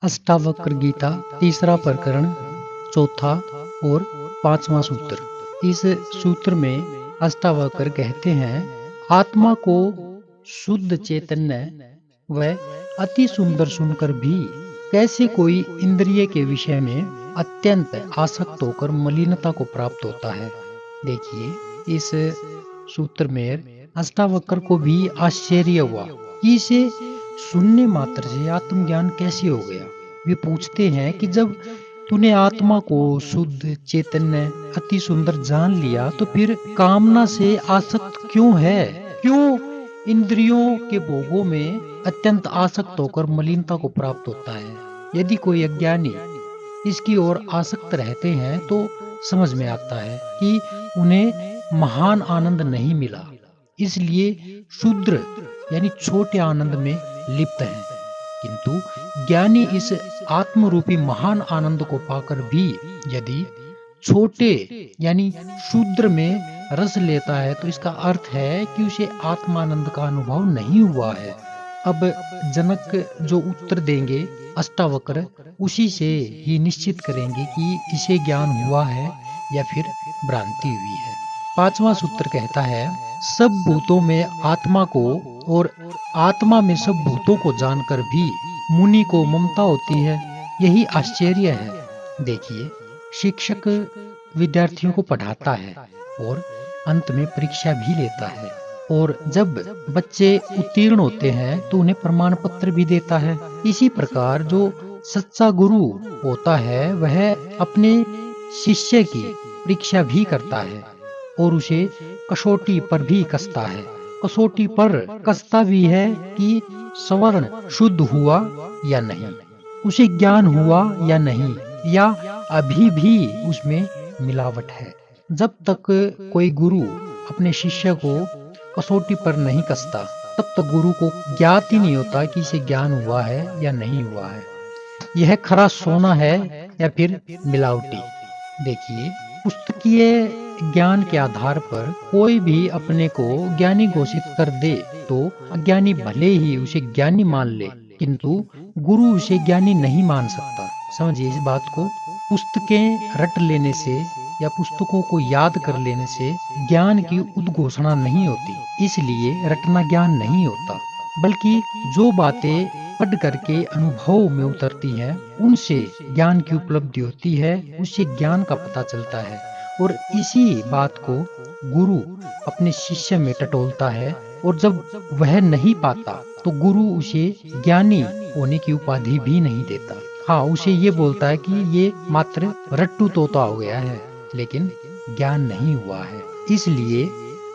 अष्टावक्र गीता तीसरा प्रकरण चौथा और पांचवा सूत्र। इस सूत्र में अष्टावक्र कहते हैं, आत्मा को शुद्ध चैतन्य व अति सुंदर सुनकर भी कैसे कोई इंद्रिय के विषय में अत्यंत आसक्त होकर मलिनता को प्राप्त होता है। देखिए, इस सूत्र में अष्टावक्र को भी आश्चर्य हुआ कि इसे सुनने मात्र से आत्मज्ञान कैसे हो गया। वे पूछते हैं कि जब तूने आत्मा को शुद्ध चैतन्य अति सुंदर जान लिया तो फिर कामना से आसक्त क्यों है? क्यों इंद्रियों के भोगों में अत्यंत आसक्त होकर मलिनता को प्राप्त होता है? यदि कोई अज्ञानी इसकी ओर आसक्त रहते हैं तो समझ में आता है कि उन्हें महान आनंद नहीं मिला, इसलिए शूद्र यानी छोटे आनंद में लिप्त हैं। किंतु ज्ञानी इस आत्मरूपी महान आनंद को पाकर भी यदि छोटे यानी शूद्र में रस लेता है तो इसका अर्थ है कि उसे आत्मानंद का अनुभव नहीं हुआ है। अब जनक जो उत्तर देंगे अष्टावक्र उसी से ही निश्चित करेंगे कि इसे ज्ञान हुआ है या फिर भ्रांति हुई है। पांचवा सूत्र कहता है, सब भूतों में आत्मा को और आत्मा में सब भूतों को जानकर भी मुनि को ममता होती है, यही आश्चर्य है। देखिए, शिक्षक विद्यार्थियों को पढ़ाता है और अंत में परीक्षा भी लेता है, और जब बच्चे उत्तीर्ण होते हैं तो उन्हें प्रमाण पत्र भी देता है। इसी प्रकार जो सच्चा गुरु होता है वह अपने शिष्य की परीक्षा भी करता है और उसे कसौटी पर भी कसता है। कसौटी पर कसता भी है कि स्वर्ण शुद्ध हुआ या नहीं, उसे ज्ञान हुआ या नहीं, या अभी भी उसमें मिलावट है। जब तक कोई गुरु अपने शिष्य को कसौटी पर नहीं कसता तब तक गुरु को ज्ञात ही नहीं होता कि इसे ज्ञान हुआ है या नहीं हुआ है, यह खरा सोना है या फिर मिलावटी। देखिए, पुस्तकीय ज्ञान के आधार पर कोई भी अपने को ज्ञानी घोषित कर दे तो अज्ञानी भले ही उसे ज्ञानी मान ले, किंतु गुरु उसे ज्ञानी नहीं मान सकता। समझिए इस बात को। पुस्तकें रट लेने से या पुस्तकों को याद कर लेने से ज्ञान की उद्घोषणा नहीं होती, इसलिए रटना ज्ञान नहीं होता, बल्कि जो बातें पढ़ करके अनुभव में उतरती है उनसे ज्ञान की उपलब्धि होती है, उससे ज्ञान का पता चलता है। और इसी बात को गुरु अपने शिष्य में टटोलता है, और जब वह नहीं पाता तो गुरु उसे ज्ञानी होने की उपाधि भी नहीं देता। हाँ, उसे ये बोलता है कि ये मात्र रट्टू तोता हो गया है, लेकिन ज्ञान नहीं हुआ है। इसलिए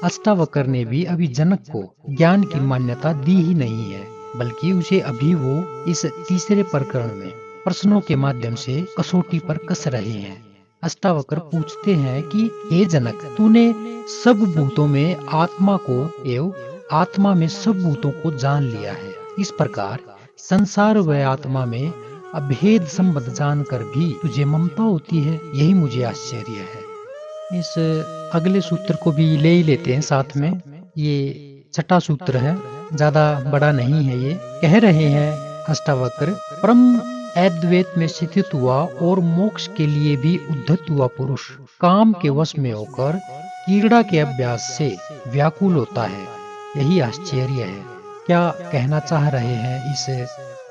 अष्टावक्र ने भी अभी जनक को ज्ञान की मान्यता दी ही नहीं है, बल्कि उसे अभी वो इस तीसरे प्रकरण में प्रश्नों के माध्यम से कसौटी पर कस रहे हैं। अष्टावक्र पूछते हैं कि हे जनक, तूने सब भूतों में आत्मा को एवं आत्मा में सब भूतों को जान लिया है। इस प्रकार संसार व आत्मा में अभेद संबंध जानकर भी तुझे ममता होती है, यही मुझे आश्चर्य है। इस अगले सूत्र को भी ले ही लेते हैं साथ में। ये छठा सूत्र है, ज्यादा बड़ा नहीं है। ये कह रहे हैं अष्टावक्र, परम अद्वैत में स्थित हुआ और मोक्ष के लिए भी उद्धत हुआ पुरुष काम के वश में होकर क्रीड़ा के अभ्यास से व्याकुल होता है, यही आश्चर्य है। क्या कहना चाह रहे हैं इस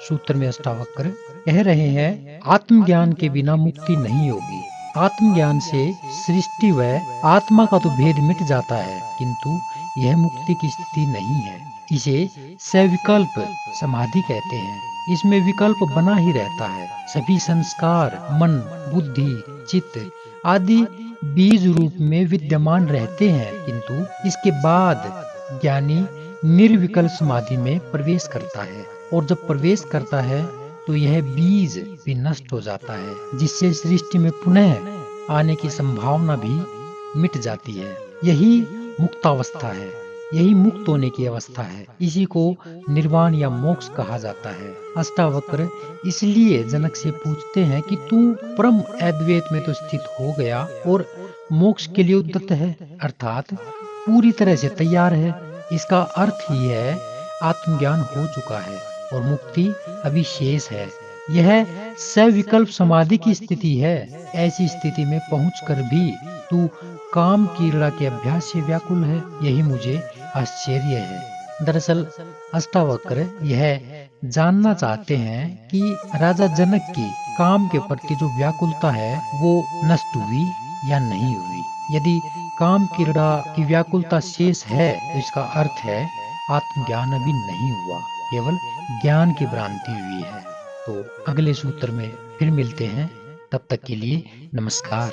सूत्र में अष्टावक्र? कह रहे हैं, आत्मज्ञान के बिना मुक्ति नहीं होगी। आत्मज्ञान से सृष्टि व आत्मा का तो भेद मिट जाता है, किंतु यह मुक्ति की स्थिति नहीं है। इसे सविकल्प समाधि कहते हैं। इसमें विकल्प बना ही रहता है। सभी संस्कार मन, बुद्धि, चित्त आदि बीज रूप में विद्यमान रहते हैं, किंतु इसके बाद ज्ञानी निर्विकल्प समाधि में प्रवेश करता है, और जब प्रवेश करता है तो यह बीज भी नष्ट हो जाता है, जिससे सृष्टि में पुनः आने की संभावना भी मिट जाती है। यही मुक्तावस्था है, यही मुक्त होने की अवस्था है। इसी को निर्वाण या मोक्ष कहा जाता है। अष्टावक्र इसलिए जनक से पूछते हैं कि तू परम अद्वैत में तो स्थित हो गया और मोक्ष के लिए उद्यत है, अर्थात पूरी तरह से तैयार है। इसका अर्थ ही है आत्मज्ञान हो चुका है और मुक्ति अभी शेष है। यह सविकल्प समाधि की स्थिति है। ऐसी स्थिति में पहुंचकर भी तू काम क्रीड़ा के अभ्यास से व्याकुल है, यही मुझे आश्चर्य है। दरअसल अष्टावक्र यह जानना चाहते हैं कि राजा जनक की काम के प्रति जो व्याकुलता है वो नष्ट हुई या नहीं हुई। यदि काम क्रीड़ा की व्याकुलता शेष है तो इसका अर्थ है आत्मज्ञान अभी नहीं हुआ, केवल ज्ञान की भ्रांति हुई है। तो अगले सूत्र में फिर मिलते हैं, तब तक के लिए नमस्कार।